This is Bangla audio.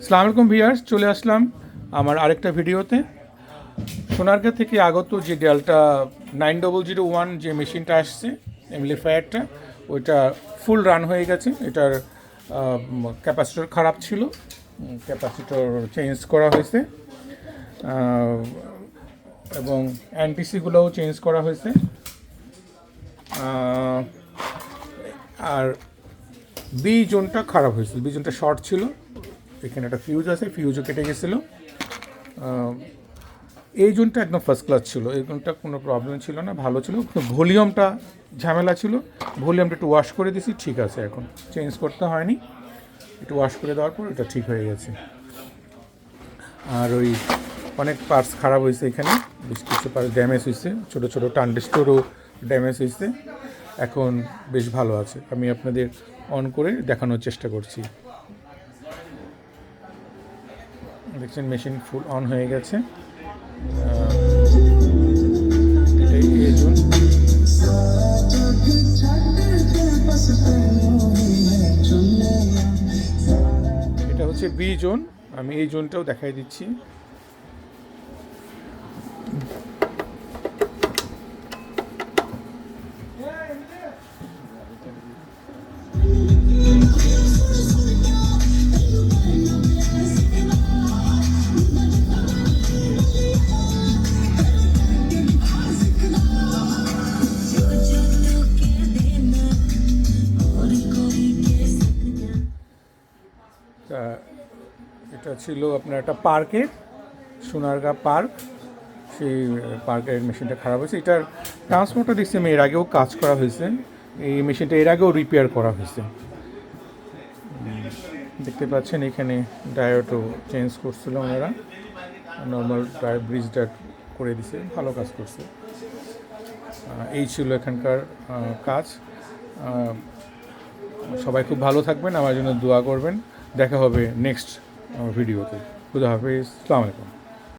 আসসালামু আলাইকুম ভিউয়ার্স, চলে আসলাম আমার আরেকটা ভিডিওতে। সোনারগাঁ থেকে আগত যে ডেল্টা 9001 যে মেশিনটা আসছে এমপ্লিফায়ারটা, ওইটা ফুল রান হয়ে গেছে। এটার ক্যাপাসিটর খারাপ ছিল, ক্যাপাসিটর চেঞ্জ করা হয়েছে এবং এনপিসিগুলোও চেঞ্জ করা হয়েছে। আর বি জোনটা খারাপ হয়েছিল, বি জোনটা শর্ট ছিল। এখানে একটা ফিউজ আছে, ফিউজও কেটে গেছিলো। এই জোনটা একদম ফার্স্ট ক্লাস ছিল, এই জোনটা কোনো প্রবলেম ছিল না, ভালো ছিল। কিন্তু ভলিউমটা ঝামেলা ছিল, ভলিউমটা একটু ওয়াশ করে দিয়েছি, ঠিক আছে, এখন চেঞ্জ করতে হয়নি। একটু ওয়াশ করে দেওয়ার পর এটা ঠিক হয়ে গেছে। আর ওই অনেক পার্টস খারাপ হয়েছে, এখানে বেশ কিছু পার্টস ড্যামেজ হয়েছে, ছোটো ছোটো ট্রানজিস্টরও ড্যামেজ হয়েছে। এখন বেশ ভালো আছে, আমি আপনাদের অন করে দেখানোর চেষ্টা করছি। দেখছেন মেশিন ফুল অন হয়ে গেছে। এটাই এ জোন। এটা হচ্ছে বি জোন, আমি এই জোনটাও দেখাই দিচ্ছি। এটা ছিল আপনার একটা পার্কের, সোনারগাঁ পার্ক, সেই পার্কের মেশিনটা খারাপ হয়েছে। এটার ট্রান্সফর্মারটা দেখছি আমি এর আগেও কাজ করা হয়েছে, এই মেশিনটা এর আগেও রিপেয়ার করা হয়েছে। দেখতে পাচ্ছেন এখানে ডায়োডও চেঞ্জ করছিল ওনারা, নর্মাল ডায়োড ব্রিজটা করে দিছে, ভালো কাজ করছে। এই ছিল এখানকার কাজ। সবাই খুব ভালো থাকবেন, আমার জন্য দোয়া করবেন। দেখা হবে নেক্সট ভিডিওতে। খুদা হাফিজ, আসসালামু আলাইকুম।